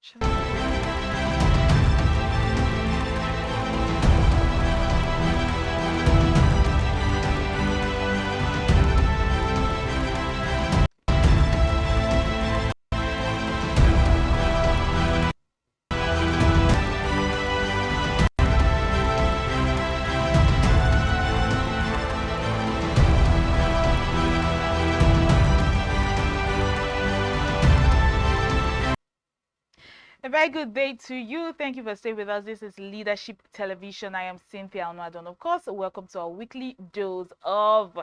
Should I- A very good day to you. Thank you for staying with us. This is Leadership Television. I am Cynthia Onwadon. Of course, welcome to our weekly dose of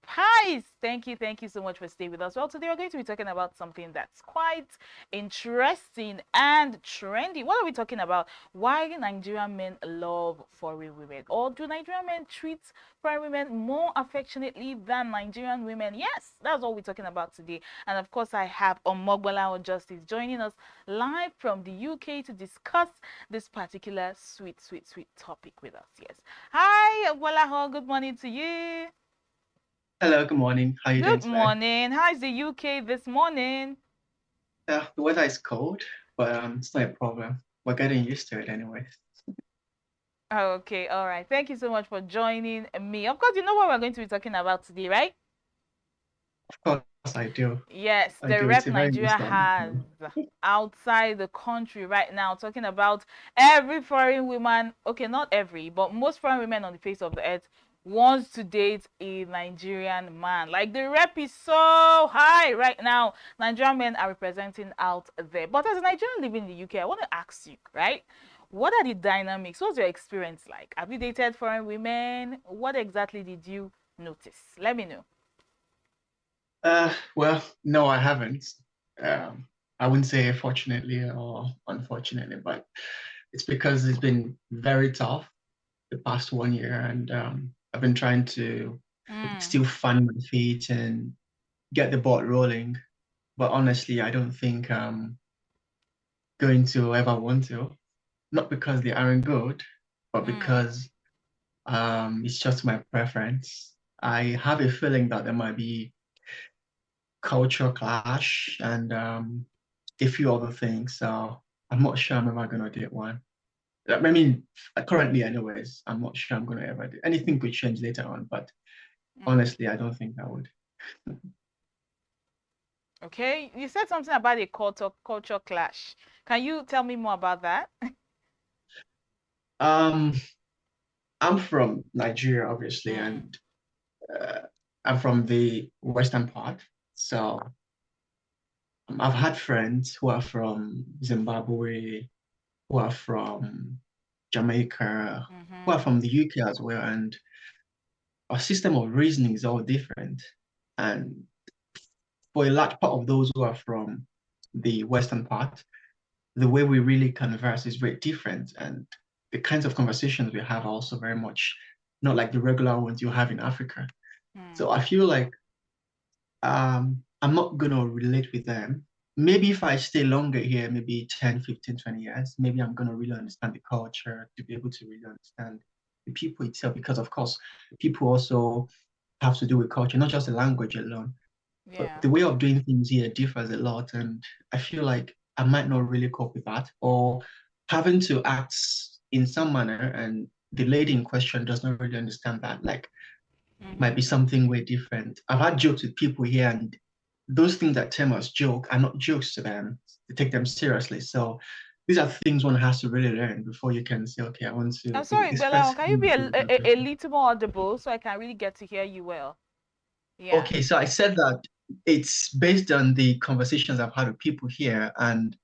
spice. Thank you so much for staying with us. Well, today we're going to be talking about something that's quite interesting and trendy. What are we talking about? Why Nigerian men love foreign women, or do Nigerian men treat foreign women more affectionately than Nigerian women? Yes, that's what we're talking about today. And of course, I have Omogbala Justice joining us live from the UK to discuss this particular sweet topic with us. Yes. Hi, Ogbalaho. Good morning to you. Hello, good morning. How are you doing Good today? morning. How is the UK this morning? The weather is cold, but it's not a problem. We're getting used to it anyway. Okay, all right. Thank you so much for joining me. Of course, you know what we're going to be talking about today, right? Of course, I do. Yes, I the do. It's rep a very nice Nigeria one. has outside the country right now, talking about every foreign woman, okay, not every, but most foreign women on the face of the earth wants to date a Nigerian man. Like the rep is so high right now. Nigerian men are representing out there. But as a Nigerian living in the UK, I want to ask you, right? What are the dynamics? What's your experience like? Have you dated foreign women? What exactly did you notice? Let me know. Well, no, I haven't. I wouldn't say fortunately or unfortunately, but it's because it's been very tough the past 1 year, and I've been trying to Mm, still find my feet and get the ball rolling. But honestly, I don't think I'm going to ever want to. Not because they aren't good, but mm. because it's just my preference. I have a feeling that there might be cultural clash and a few other things. So I'm not sure I'm ever gonna date one. I mean, currently, anyways, I'm not sure I'm gonna ever do. Anything could change later on, but Mm. honestly, I don't think I would. Okay, you said something about a culture clash. Can you tell me more about that? Um, I'm from Nigeria, obviously, Mm, and uh, I'm from the western part. So I've had friends who are from Zimbabwe, who are from Jamaica, who are mm-hmm. from the UK as well, and our system of reasoning is all different. And for a large part of those who are from the Western part, the way we really converse is very different. And the kinds of conversations we have are also very much not like the regular ones you have in Africa. Mm, So I feel like I'm not gonna relate with them. Maybe if I stay longer here, maybe 10, 15, 20 years, maybe I'm gonna really understand the culture to be able to really understand the people itself, because of course people also have to do with culture, not just the language alone. But yeah. the way of doing things here differs a lot, and I feel like I might not really cope with that, or having to act in some manner, and the lady in question does not really understand that. Like might Mm-hmm. be something way different. I've had jokes with people here, and those things that term as joke are not jokes to them. They take them seriously. So these are things one has to really learn before you can say, okay, I want I'm to be with sorry, this Bella. person. Can you be a little more audible so I can really get to hear you well? Yeah. Okay, so I said that it's based on the conversations I've had with people here, and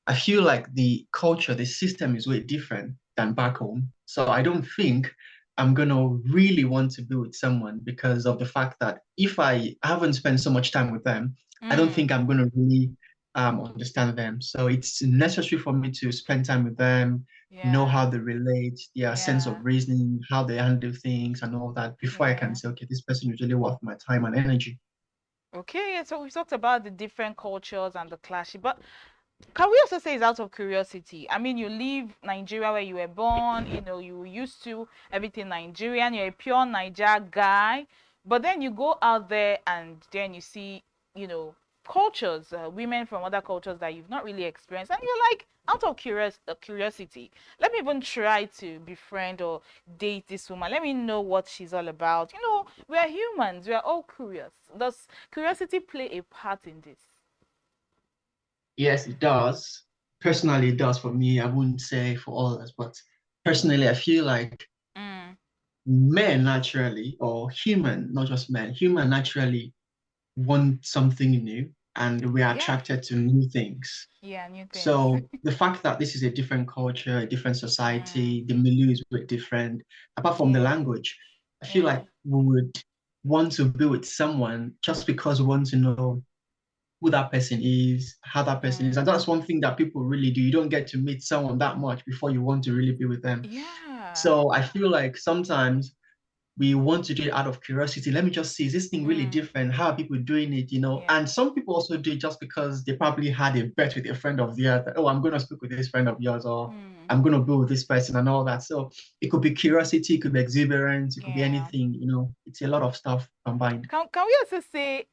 I feel like the culture, the system is way different than back home. So I don't think I'm gonna really want to be with someone because of the fact that if I haven't spent so much time with them, I don't Mm, think I'm gonna really understand them. So it's necessary for me to spend time with them, know yeah. how they relate, their sense of Yeah. reasoning, how they handle things, and all that before I can Yeah. say, okay, this person is really worth my time and energy. Okay, yeah, so we talked about the different cultures and the clash, but can we also say it's out of curiosity? I mean, you leave Nigeria where you were born, you were used to everything Nigerian, you're a pure Niger guy, but then you go out there and then you see, you know, cultures, women from other cultures that you've not really experienced, and you're like, out of curiosity, let me even try to befriend or date this woman. Let me know what she's all about. We are humans. We are all curious. Does curiosity play a part in this? Yes, it does. Personally, it does for me. I wouldn't say for all of us, but personally, I feel like Mm, men naturally, or human, not just men, human naturally want something new and we are yeah, attracted to new things. yeah, new things. So the fact that this is a different culture, a different Mm, society, the milieu is a bit different, apart from the yeah, language, I feel yeah, like we would want to be with someone just because we want to know who that person is, how that person is. mm, And that's one thing that people really do. You don't get to meet someone that much before you want to really be with them. yeah, So I feel like sometimes we want to do it out of curiosity. Let me just see, is this thing really mm, different? How are people doing it? yeah, And some people also do it just because they probably had a bet with a friend of theirs. That, oh, I'm going to speak with this friend of yours, or mm, I'm going to be with this person and all that. So it could be curiosity, it could be exuberance, it could be yeah. anything. It's a lot of stuff combined. Can we also say,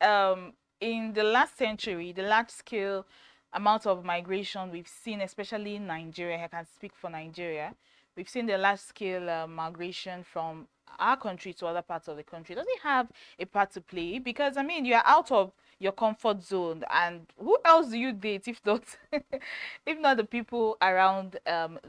in the last century, the large scale amount of migration we've seen, especially in Nigeria, I can speak for Nigeria, we've seen the large scale migration from our country to other parts of the country. Does it have a part to play? Because I mean, you're out of your comfort zone, and who else do you date if not if not the people around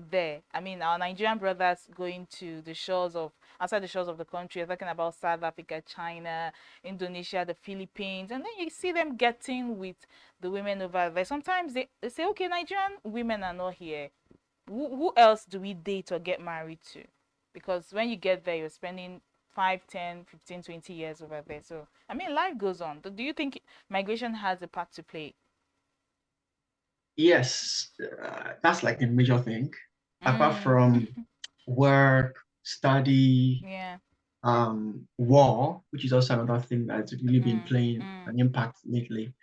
there? I mean, our Nigerian brothers going to the shores of outside the shores of the country. You're talking about South Africa, China, Indonesia, the Philippines, and then you see them getting with the women over there. Sometimes they say, okay, Nigerian women are not here. Who else do we date or get married to? Because when you get there, you're spending 5, 10, 15, 20 years over there. So, I mean, life goes on. Do you think migration has a part to play? Yes, that's like the major thing. Apart Mm, from work, study, yeah. war, which is also another thing that's really been Mm, playing mm, an impact lately.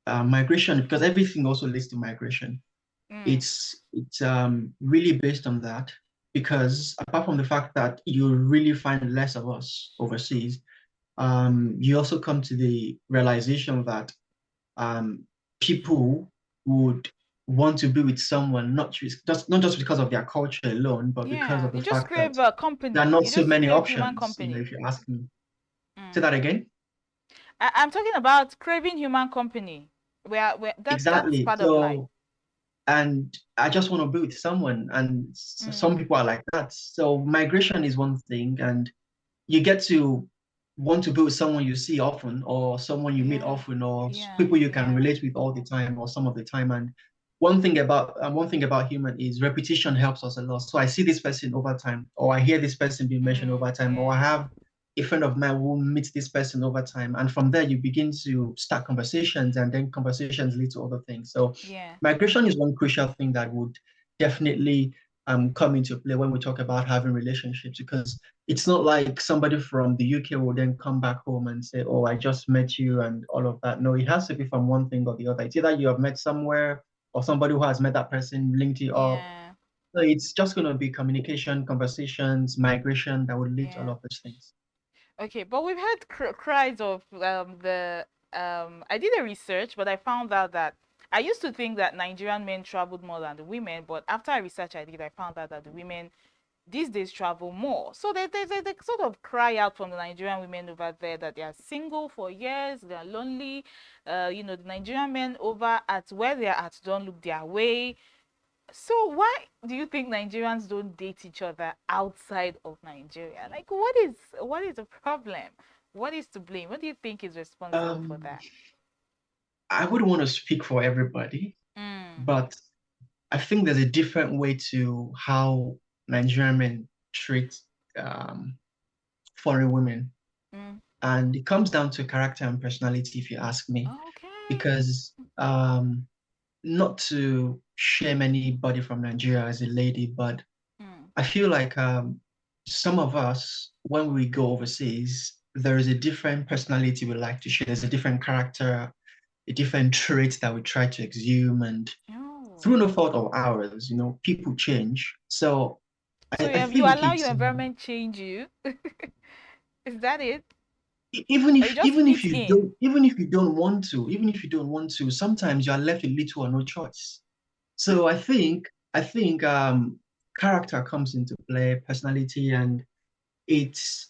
Migration, because everything also leads to migration. mm, It's really based on that because apart from the fact that you really find less of us overseas, you also come to the realization that um, people would want to be with someone not just because of their culture alone, but because yeah. of the You just fact that crave a there are company. not You so just many crave human options. company. If you ask me, say Mm. that again. I'm talking about craving human company. Where that's Exactly. part of life. And I just want to be with someone, and some Mm. people are like that. So migration is one thing, and you get to want to be with someone you see often, or someone you meet Yeah. often, or Yeah. people you can Yeah. relate with all the time, or some of the time. And one thing about human is repetition helps us a lot. So I see this person over time, or I hear this person being mentioned Mm. over time, or I Yeah. have a friend of mine who meets this person over time, and from there you begin to start conversations, and then conversations lead to other things. So Yeah. migration is one crucial thing that would definitely come into play when we talk about having relationships, because it's not like somebody from the UK will then come back home and say, "Oh, I just met you," and all of that. No, it has to be from one thing or the other. It's either you have met somewhere or somebody who has met that person linked you up. Yeah. So it's just going to be communication, conversations, migration that would lead to all Yeah. of those things. Okay, but we've heard cries of the I did a research, but I found out that I used to think that Nigerian men traveled more than the women, but after a research I did, I found out that the women these days travel more. So they sort of cry out from the Nigerian women over there that they are single for years, they are lonely. The Nigerian men over at where they are at don't look their way. So why do you think Nigerians don't date each other outside of Nigeria? Like what is the problem? What is to blame? What do you think is responsible for Um, that? I wouldn't want to speak for everybody, Mm, but I think there's a different way to how Nigerian men treat um, foreign women. mm. And it comes down to character and personality, if you ask me, Okay. because not to shame anybody from Nigeria as a lady, but Mm, I feel like some of us, when we go overseas, there is a different personality we like to share. There's a different character, a different trait that we try to exhume. And oh. through no fault of ours, people change. So So I you think allow your environment change you? Is that it? even Or you if just fit in? even if you don't want to, sometimes you are left with little or no choice. So I think character comes into play, personality, and it's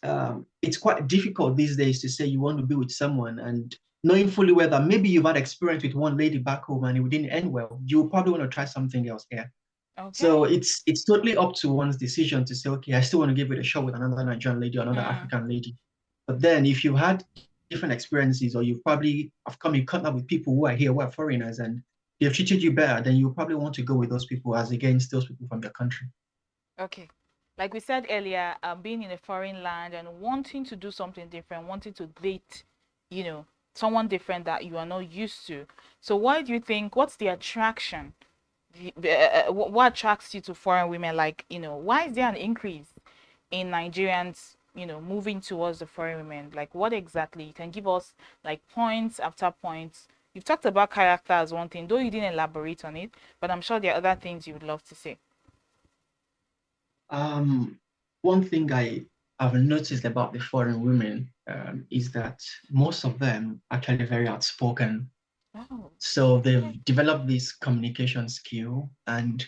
quite difficult these days to say you want to be with someone and knowing fully well that maybe you've had experience with one lady back home and it didn't end well. You probably want to try something else here. So Okay. it's totally up to one's decision to say, okay, I still want to give it a shot with another Nigerian lady or another Mm, African lady. But then if you've had different experiences or you've probably have come in contact with people who are here, who are foreigners, and they've treated you better, then you probably want to go with those people as against those people from your country. okay. Like we said earlier, being in a foreign land and wanting to do something different, wanting to date, you know, someone different that you are not used to. So, why do you think? What's the attraction? What attracts you to foreign women? Like, why is there an increase in Nigerians, moving towards the foreign women? Like, what exactly? You can give us like points after points. You've talked about character as one thing, though you didn't elaborate on it, but I'm sure there are other things you would love to say. Um, One thing have noticed about the foreign women is that most of them actually very outspoken. Oh, So okay. they've developed this communication skill, and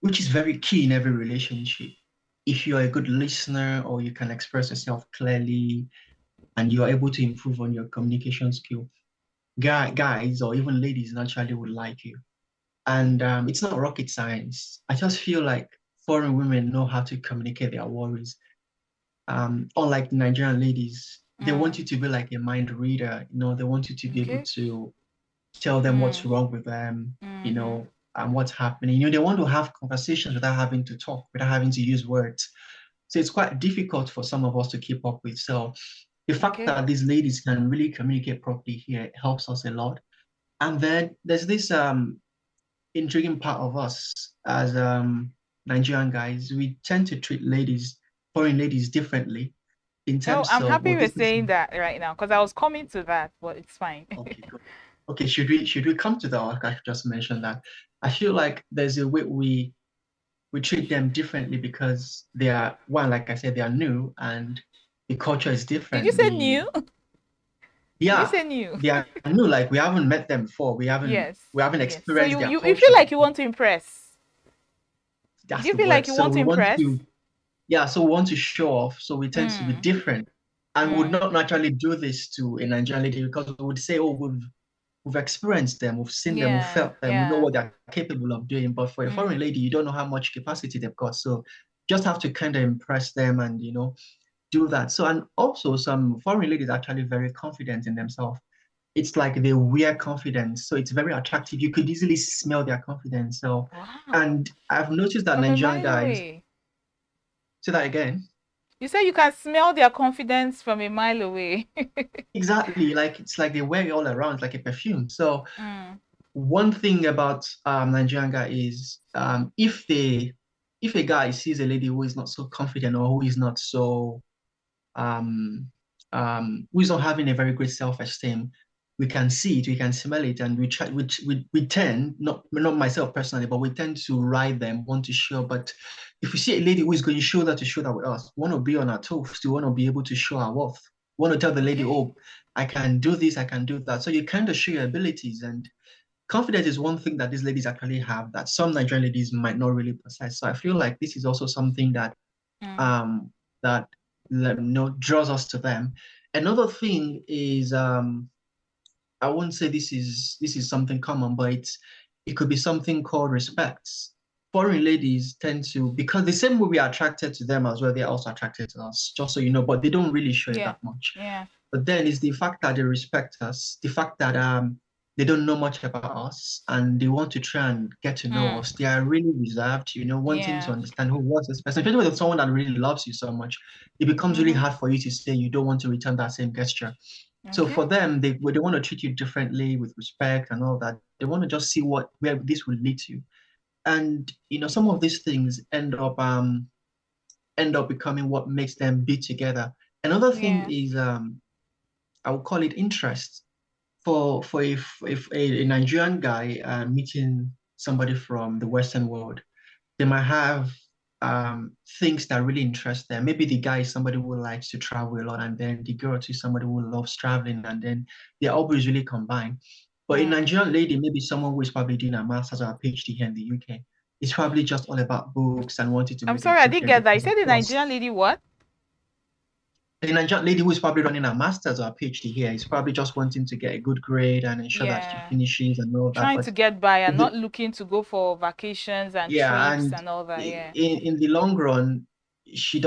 which is very key in every relationship. If you're a good listener or you can express yourself clearly and you're able to improve on your communication skill, guys or even ladies naturally would like you. And it's not rocket science. I just feel like foreign women know how to communicate their worries. Unlike the Nigerian ladies, they want Mm, you to be like a mind reader. They want you to be able okay. to tell them what's Mm, wrong with them, mm-hmm. and what's happening. They want to have conversations without having to talk, without having to use words. So it's quite difficult for some of us to keep up with. So the fact Okay. that these ladies can really communicate properly here helps us a lot. And then there's this intriguing part of us as Nigerian guys. We tend to treat ladies, foreign ladies, differently in Oh, terms I'm of, happy oh, we're this saying person. that right now because I was coming to that, but it's fine. Okay, good. Okay, should we come to that? I just mentioned that. I feel like there's a way we treat them differently because they are one, like I said, they are new and the culture is Did you different. say The new? Did you Yeah, say new? they are new. Like we haven't met them before. We haven't Yes. we haven't Yes. So experienced their you feel culture like you before. want to impress. Do That's you the feel like word. you So want to we want impress? to Yeah, so we want to show off, so we tend to be Mm. different. And we would Mm. not naturally do this to a Nigerian lady because we would say, oh, we've experienced them, we've seen them, we've Yeah. felt them, we know Yeah. what they're capable of doing. But for a foreign Mm. lady, you don't know how much capacity they've got. So just have to kind of impress them and do that. So and also some foreign ladies are actually very confident in themselves. It's like they wear confidence. So it's very attractive. You could easily smell their confidence. So Wow. and I've noticed that From a Nigerian mile guys, away. say that again. You say you can smell their confidence from a mile away. Exactly, like it's like they wear it all around, it's like a perfume. So Mm. one thing about Nigerian guy is if a guy sees a lady who is not so confident or who is not so um who is not having a very great self-esteem, we can see it, we can smell it, and we try we tend, not myself personally, but we tend to ride them, want to show. But if we see a lady who is going shoulder to shoulder with us, we want to be on our toes, we want to be able to show our worth. We want to tell the lady, Okay. oh, I can do this, I can do that. So you kind of show your abilities, and confidence is one thing that these ladies actually have that some Nigerian ladies might not really possess. So I feel like this is also something Mm. um that draws us to them. Another thing is I won't say this is something common, but it could be something called respect. Foreign ladies tend to, because the same way we are attracted to them as well, they're also attracted to us, just so you know, but they don't really show it Yeah. that much. Yeah. But then it's the fact that they respect us, the fact that they don't know much about us and they want to try and get to know Mm. us. They are really reserved, wanting to Yeah. understand who was this person. Especially with someone that really loves you so much, it becomes really Mm-hmm. hard for you to say you don't want to return that same gesture. So Okay. for them, they want to treat you differently with respect and all that. They want to just see where this will lead to. And some of these things end up becoming what makes them be together. Another thing Yeah. is I would call it interest. For if a Nigerian guy meeting somebody from the Western world, they might have things that really interest them. Maybe the guy is somebody who likes to travel a lot, and then the girl is somebody who loves traveling, and then their hobbies really combine. But a Mm. Nigerian lady, maybe someone who is probably doing a master's or a PhD here in the UK, it's probably just all about books and wanting to I'm make a sorry, I good didn't grade get that. You because, of said the course, Nigerian lady what? a Nigerian lady who is probably running a master's or a PhD here is probably just wanting to get a good grade and ensure that she Yeah. finishes and all that. Trying But to get by and not the, looking to go for vacations and yeah, trips and and all that. Yeah. in the long run, she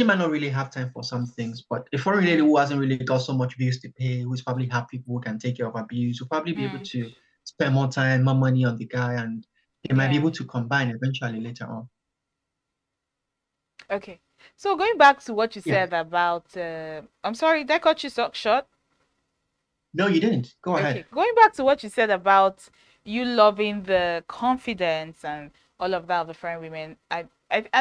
might not really have time for some things. But a foreign lady Mm. who hasn't really got so much bills to pay, who's probably happy who can take care of her bills, will probably be able Mm. to spend more time, more money on the guy, and they might be Yeah. able to combine eventually later on. Okay. So going back to what you Yeah. said about, I'm sorry, that cut you so short. No, you didn't. Go Okay, ahead. going back to what you said about you loving the confidence and all of that of the foreign women, I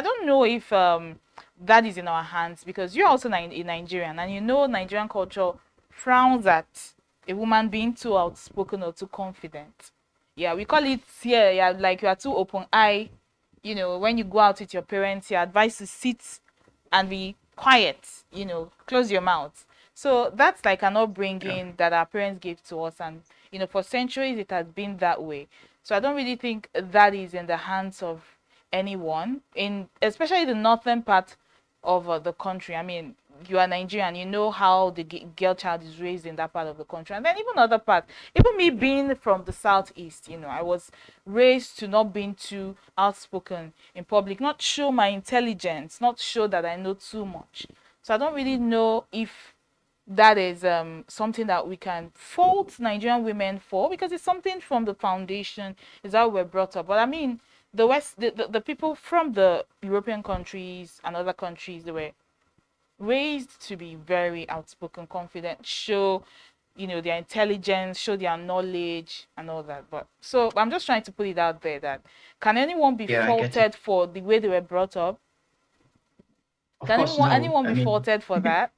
don't know if that is in our hands because you're also a Nigerian and you know Nigerian culture frowns at a woman being too outspoken or too confident. Yeah, we call it here, yeah, like you are too open eye. You know, when you go out with your parents, you're advised to sit and be quiet, close your mouth. So that's like an Yeah. upbringing that our parents gave to us, and for centuries it has been that way. So I don't really think that is in the hands of anyone, in especially the northern part of the country. I mean, you are Nigerian, you know how the girl child is raised in that part of the country, and then even other parts. Even me being from the southeast, I was raised to not being too outspoken in public, not show my intelligence, not show that I know too much. So I don't really know if that is something that we can fault Nigerian women for because it's something from the foundation, is how we're brought up. But I mean, the people from the European countries and other countries, they were raised to be very outspoken, confident, show their intelligence, show their knowledge and all that. But so I'm just trying to put it out there that can anyone be Yeah, I get it. faulted for the way they were brought up? Of Can course, anyone no. anyone I be mean, faulted for that?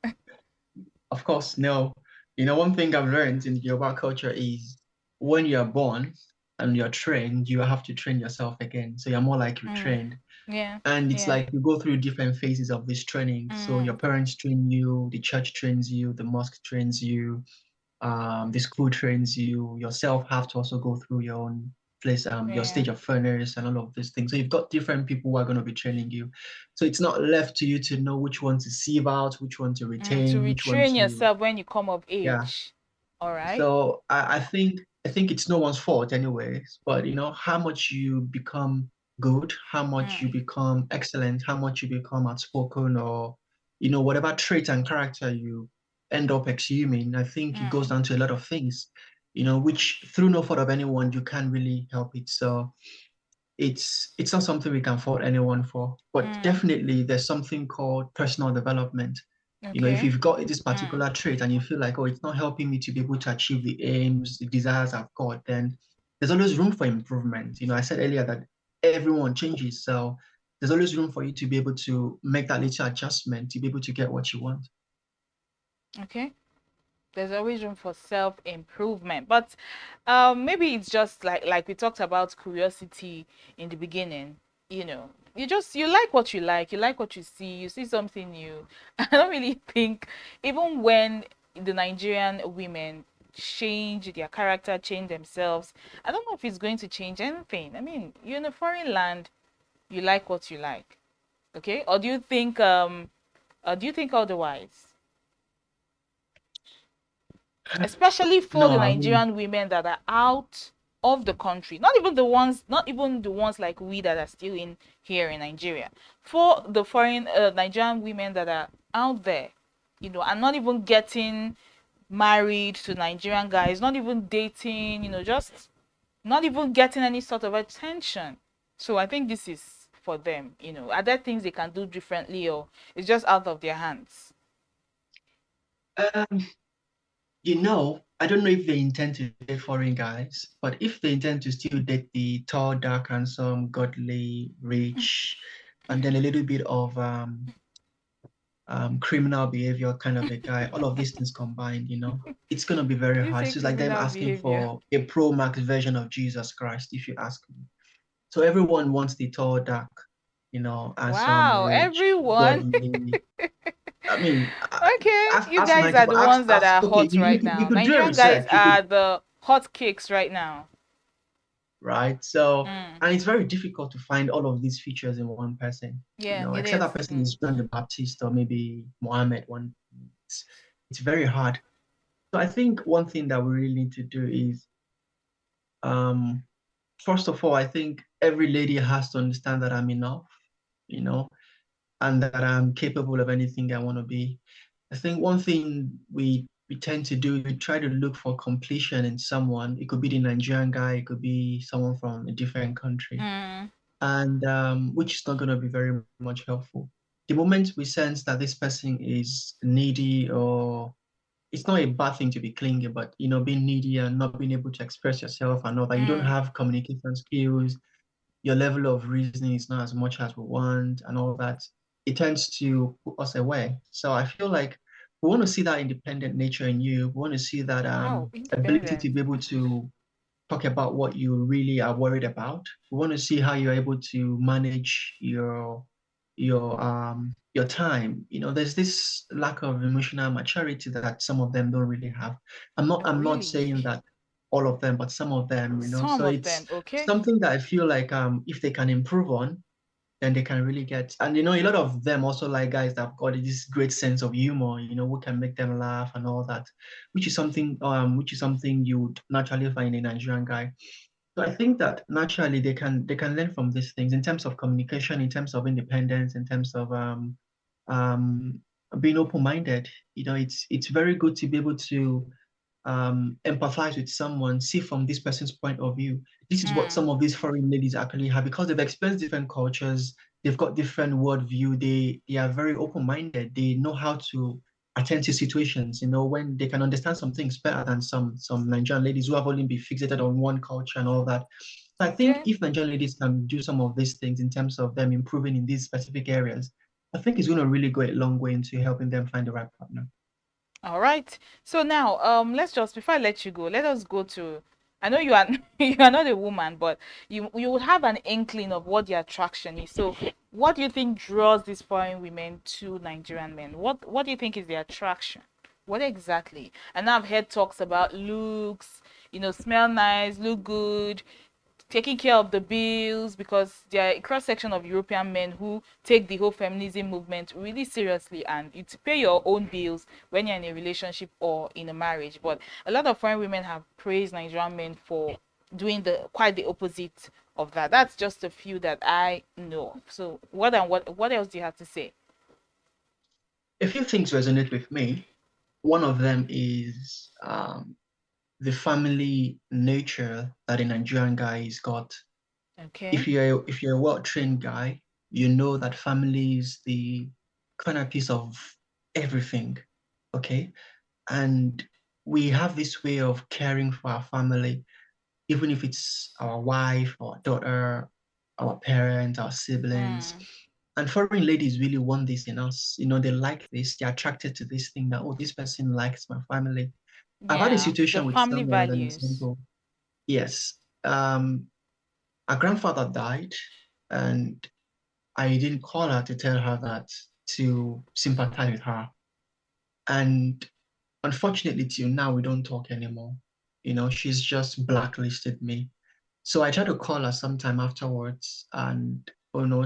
of course, no. One thing I've learned in Yoruba culture is when you're born and you're trained, you have to train yourself again. So you're more like Mm, retrained. yeah, And it's yeah. like you go through different phases of this training. So Mm, your parents train you, the church trains you, the mosque trains you, the school trains you, yourself have to also go through your own place, your yeah. stage of furnace and all of these things. So you've got different people who are going to be training you. So it's not left to you to know which one to sieve out, which one to To retain, which one retrain to, yourself when you come of yeah. age. All right. So I think it's no one's fault anyways, but how much you become good, how much you Mm, become excellent, how much you become outspoken or whatever trait and character you end up exhuming, I think it goes mm, down to a lot of things, which through no fault of anyone, you can't really help it. So it's not something we can fault anyone for, but mm. definitely there's something called personal development. If Okay. you've got this Mm, particular trait and you feel like, oh, it's not helping me to be able to achieve the aims, the desires I've got, then there's always room for improvement. I said earlier that everyone changes, so there's always room for you to be able to make that little adjustment to be able to get what you want. okay. There's always room for self improvement, but maybe it's just like we talked about curiosity in the beginning. You like what you like what you see something new. I don't really think even when the Nigerian women change their character, change themselves, I don't know if it's going to change anything. I mean, you're in a foreign land, you like what you like, okay? Or do you think otherwise? Especially for No, the I mean, Nigerian women that are out of the country, not even the ones like we that are still in here in Nigeria, for the foreign Nigerian women that are out there, and not even getting married to Nigerian guys, not even dating, just not even getting any sort of attention. So I think this is for them. Are there things they can do differently, or it's just out of their hands? um, I don't know if they intend to date foreign guys, but if they intend to still date the tall, dark, handsome, godly, rich, and then a little bit of criminal behavior kind of a guy, all of these things combined, it's gonna be Did very you hard. say So it's like them criminal asking behavior? for a pro max version of Jesus Christ, if you ask me. So everyone wants the tall, dark. handsome, Wow, rich, everyone. godly. I mean, Okay, you ask guys 90, are the but ask, ones that ask, are okay, hot right you now. could do a Nigerian guys research. You could are the hot cakes right now. right? So, Mm. and it's very difficult to find all of these features in one person, Yeah, it except is. that person Mm. is John the Baptist or maybe Mohammed. It's, it's very hard. So I think one thing that we really need to do is, um, first of all, I think every lady has to understand that I'm enough, you know, and that I'm capable of anything I want to be. I think one thing we tend to do, we try to look for completion in someone. It could be the Nigerian guy, it could be someone from a different country, Mm. and which is not going to be very much helpful. The moment we sense that this person is needy, or it's not a bad thing to be clingy, but being needy and not being able to express yourself and all that, you don't Mm. have communication skills, your level of reasoning is not as much as we want and all that, it tends to put us away. So I feel like we want to see that independent nature in you. We want to see that Wow, ability independent. to be able to talk about what you really are worried about. We want to see how you're able to manage your time. There's this lack of emotional maturity that some of them don't really have. Oh, I'm not really? saying that all of them, but some of them. Some So of it's them, okay. something that I feel like if they can improve on, then they can really get. And a lot of them also like guys that have got this great sense of humor, who can make them laugh and all that, which is something you would naturally find in a Nigerian guy. So I think that naturally they can learn from these things in terms of communication, in terms of independence, in terms of um being open-minded. It's very good to be able to empathize with someone, see from this person's point of view. This is what Mm. some of these foreign ladies actually have because they've experienced different cultures, they've got different worldview, they are very open-minded, they know how to attend to situations, when they can understand some things better than some Nigerian ladies who have only been fixated on one culture and all that. So I think Okay. if Nigerian ladies can do some of these things in terms of them improving in these specific areas, I think it's going to really go a long way into helping them find the right partner. All right. So now, let's just before I let you go, let us go to. I know you are you are not a woman, but you would have an inkling of what the attraction is. So, what do you think draws these foreign women to Nigerian men? What do you think is the attraction? What exactly? And I've heard talks about looks, smell nice, look good, taking care of the bills, because there are a cross section of European men who take the whole feminism movement really seriously, and you to pay your own bills when you're in a relationship or in a marriage. But a lot of foreign women have praised Nigerian men for doing the quite the opposite of that. That's just a few that I know. So what else do you have to say? A few things resonate with me. One of them is the family nature that a Nigerian guy has got. Okay. If you're a well-trained guy, you know that family is the corner piece of everything. Okay. And we have this way of caring for our family, even if it's our wife, our daughter, our parents, our siblings. Mm, And foreign ladies really want this in us. They like this, they're attracted to this thing that, oh, this person likes my family. I've had a yeah, the situation with family someone as an values. example. Yes. Our grandfather died, and I didn't call her to tell her that, to sympathize with her. And unfortunately, till now, we don't talk anymore. She's just blacklisted me. So I tried to call her sometime afterwards and,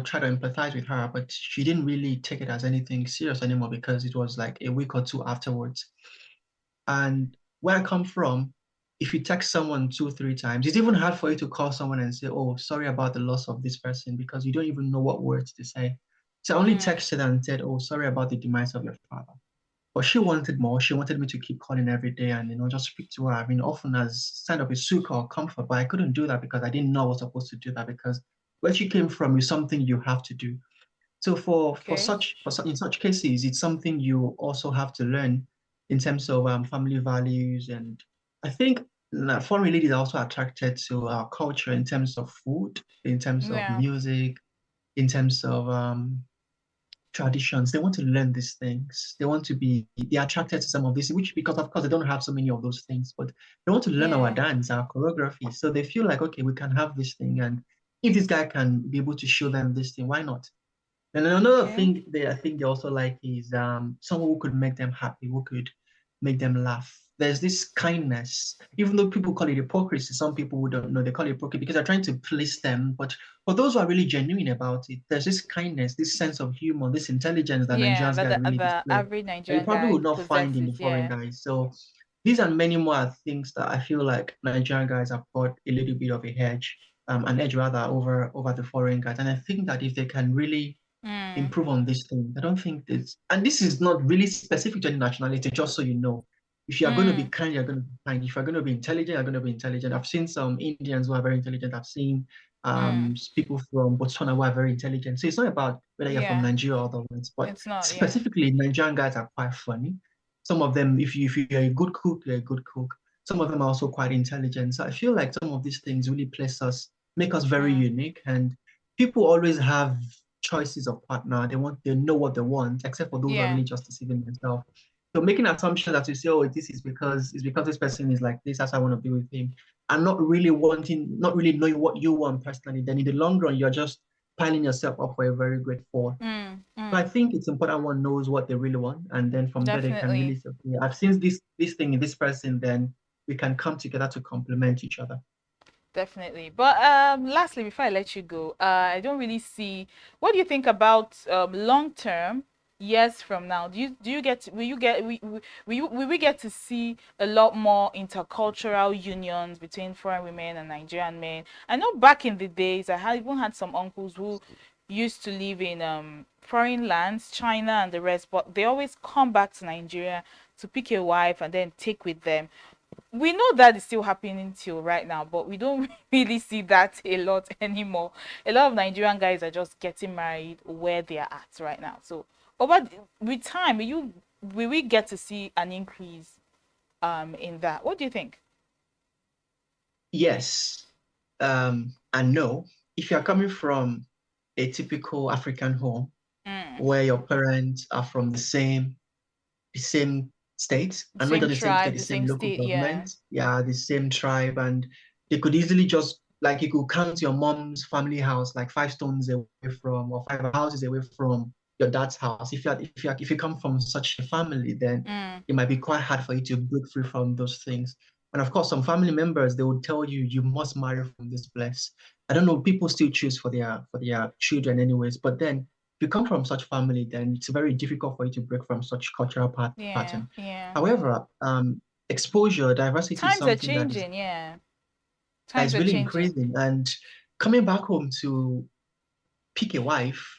try to empathize with her, but she didn't really take it as anything serious anymore because it was like a week or two afterwards. And where I come from, if you text someone two, three times, it's even hard for you to call someone and say, oh, sorry about the loss of this person, because you don't even know what words to say. So I only Mm, texted and said, oh, sorry about the demise of your father. But she wanted more. She wanted me to keep calling every day and, just speak to her. I mean, often as sign of a succor or comfort, but I couldn't do that because I didn't know I was supposed to do that because where she came from is something you have to do. So okay. in such cases, it's something you also have to learn in terms of family values. And I think foreign ladies are also attracted to our culture in terms of food, in terms of Yeah. music, in terms of traditions. They want to learn these things. They're attracted to some of this, which because of course they don't have so many of those things, but they want to learn our Yeah. dance, our choreography. So they feel like, okay, we can have this thing. And if this guy can be able to show them this thing, why not? And another Okay. thing I think they also like is someone who could make them happy, who could make them laugh. There's this kindness, even though people call it hypocrisy, some people who don't know they call it hypocrisy because they're trying to please them. But for those who are really genuine about it, there's this kindness, this sense of humor, this intelligence that Yeah, Nigerians that guys really the display average that you Nigerian probably guy would not find in possesses. the foreign Yeah. guys. So these and many more are things that I feel like Nigerian guys have got a little bit of a hedge, an edge rather over the foreign guys. And I think that if they can really Mm, improve on this thing. I don't think this, and this is not really specific to any nationality, just so you know. If you are going to be mm, kind, you're going to be kind. If you're going to be intelligent, you're going to be intelligent. I've seen some Indians who are very intelligent. I've seen mm. people from Botswana who are very intelligent. So it's not about whether you're from Yeah. Nigeria or otherwise, but It's not. Yeah. specifically, Nigerian guys are quite funny. Some of them, if you're a good cook, you're a good cook. Some of them are also quite intelligent. So I feel like some of these things really place us, make us very Mm, unique. And people always have choices of partner. They know what they want, except for those who are yeah. really just deceiving themselves. So making assumptions that you say, oh, this is because it's because this person is like this, that's why I want to be with him. And not really wanting, not really knowing what you want personally, then in the long run, you're just piling yourself up for a very great fall. Mm, So I mm. think it's important one knows what they really want, and then from there they can really Definitely. say, okay, I've seen this thing in this person, then we can come together to complement each other. Definitely. But lastly, before I let you go, I don't really see what do you think about long term years from now? Do you get will you get will we get to see a lot more intercultural unions between foreign women and Nigerian men? I know back in the days I had even had some uncles who used to live in foreign lands, China and the rest, but they always come back to Nigeria to pick a wife and then take with them. We know that is still happening till right now, but we don't really see that a lot anymore. A lot of Nigerian guys are just getting married where they are at right now. So with time, will we get to see an increase in that? What do you think? Yes, and no. If you're coming from a typical African home Mm. where your parents are from the same state, and not Same just the same state, tribe, the the same same local state, yeah. government, yeah, the same tribe, and they could easily just like you could count your mom's family house like 5 stones away from, or 5 houses away from your dad's house. If you come from such a family, then Mm. it might be quite hard for you to break free from those things. And of course, some family members they would tell you you must marry from this place. I don't know, people still choose for their children anyways, but then if you come from such family, then it's very difficult for you to break from such cultural Yeah, pattern. yeah. However, exposure, diversity is Times are something that is changing, yeah. that Times is are really changing. increasing. And coming back home to pick a wife,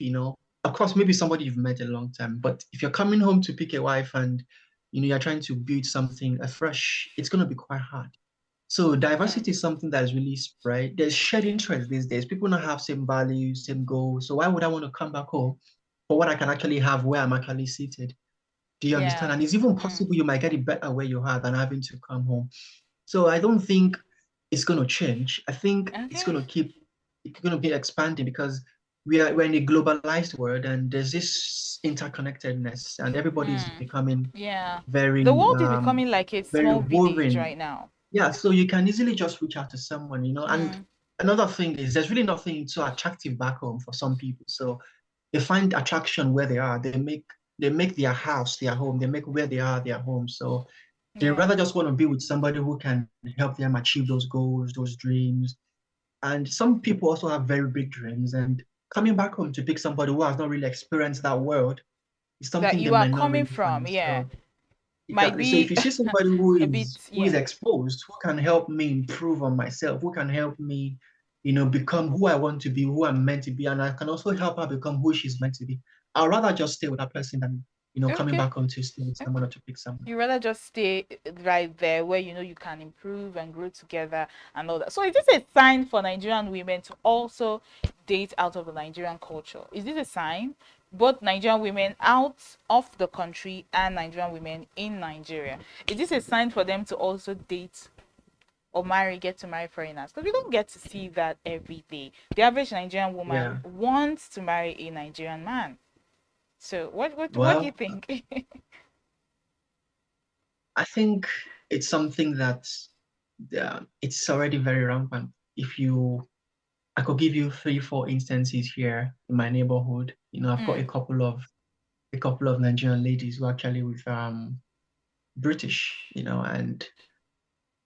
of course, maybe somebody you've met a long time, but if you're coming home to pick a wife and you're trying to build something afresh, it's going to be quite hard. So Mm. diversity is something that is really spread. There's shared interest these days. People don't have same values, same goals. So why would I want to come back home for what I can actually have where I'm actually seated? Do you understand? Yeah. And it's even Mm. possible you might get it better where you are than having to come home. So I don't think it's going to change. I think Okay. it's going to be expanding because we're in a globalized world and there's this interconnectedness and everybody's Mm. becoming Yeah. The very, world is becoming like a very small village woven. right now. Yeah, so you can easily just reach out to someone. And Mm. another thing is there's really nothing so attractive back home for some people. So they find attraction where they are. They make their house their home. They make where they are their home. So they Yeah. rather just want to be with somebody who can help them achieve those goals, those dreams. And some people also have very big dreams. And coming back home to pick somebody who has not really experienced that world is That something they you are might not coming really from, find. yeah. So Might exactly. So if be you see somebody who a bit, is who is yeah. exposed, who can help me improve on myself, who can help me, become who I want to be, who I'm meant to be, and I can also help her become who she's meant to be. I'd rather just stay with that person than, coming Okay. back home to stay with someone or to pick someone. You rather just stay right there where you know you can improve and grow together and all that. So is this a sign for Nigerian women to also date out of the Nigerian culture? Is this a sign? Both Nigerian women out of the country and Nigerian women in Nigeria. Is this a sign for them to also date or get to marry foreigners? Because we don't get to see that every day. The average Nigerian woman Yeah. wants to marry a Nigerian man. So what do you Well, think? I think it's something that it's already very rampant. I could give you 3, 4 instances here in my neighborhood. I've got Mm. a couple of Nigerian ladies who are actually with British, and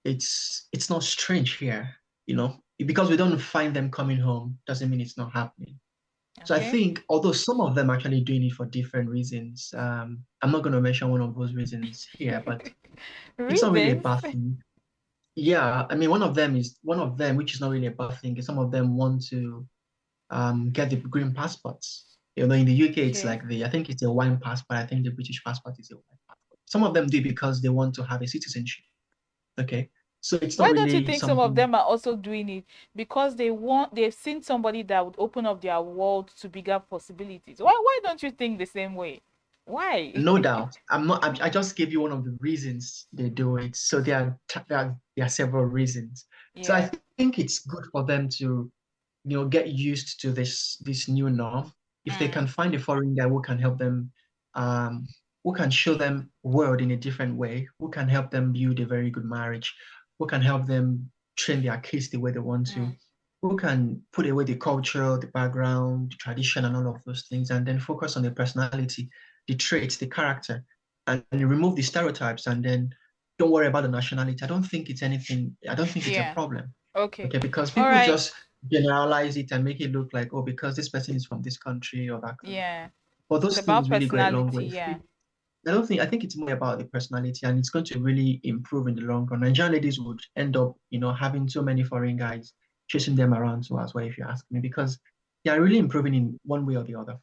it's not strange here, because we don't find them coming home doesn't mean it's not happening. So I Okay. think, although some of them are actually doing it for different reasons, I'm not going to mention one of those reasons here, but it's not really a Reasons? bad thing. Yeah, I mean, one of them, which is not really a bad thing, is some of them want to get the green passports. In the UK, it's Okay. like I think it's a wine passport. I think the British passport is a wine passport. Some of them do because they want to have a citizenship. Okay, so it's not Why don't you really think some of something. them are also doing it because they've seen somebody that would open up their world to bigger possibilities? Why don't you think the same way? Why? No doubt. I'm not. I just gave you one of the reasons they do it. So there are several reasons. So I Yeah. think it's good for them to get used to this new norm. If they Mm. can find a foreign guy who can help them, um, who can show them world in a different way, who can help them build a very good marriage, who can help them train their kids the way they want to, Mm. who can put away the culture, the background, the tradition, and all of those things, and then focus on the personality, the traits, the character, and remove the stereotypes, and then don't worry about the nationality. I don't think it's anything. I don't think it's a Yeah. problem. Okay. Okay, because All people right. just generalize it and make it look like, oh, because this person is from this country or that country. Yeah. But It's those about things really go a long personality. way. Yeah. I think it's more about the personality and it's going to really improve in the long run. Nigerian ladies would end up, having so many foreign guys chasing them around so as well, if you ask me, because they are really improving in one way or the other.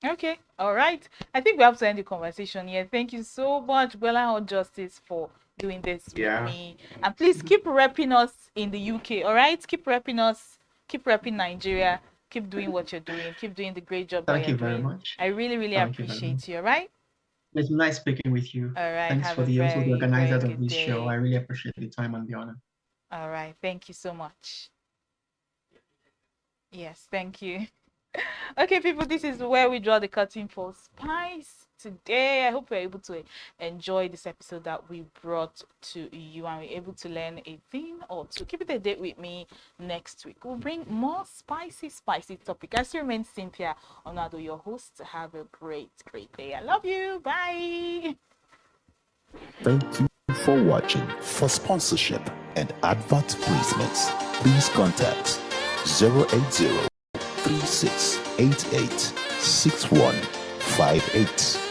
Okay, all right. I think we have to end the conversation here. Thank you so much, Bella or Justice, for doing this with Yeah. me. And please keep repping us in the UK, all right? Keep repping us, keep repping Nigeria, keep doing what you're doing, keep doing the great job that Thank you're you very doing. much. I really, really Thank you very much. appreciate you, all right? It's nice speaking with you. All right, Thanks have for a the also the very, very organizers of good this show. I day. really appreciate the time and the honor. All right, thank you so much. Yes, thank you. Okay, people, this is where we draw the curtain for Spice today. I hope you're able to enjoy this episode that we brought to you and we're able to learn a thing or two. Keep it a date with me next week. We'll bring more spicy topic. As you remain Cynthia Onado, your host. Have a great, great day. I love you. Bye. Thank you for watching. For sponsorship and advert placements, please contact 080 3688 6158.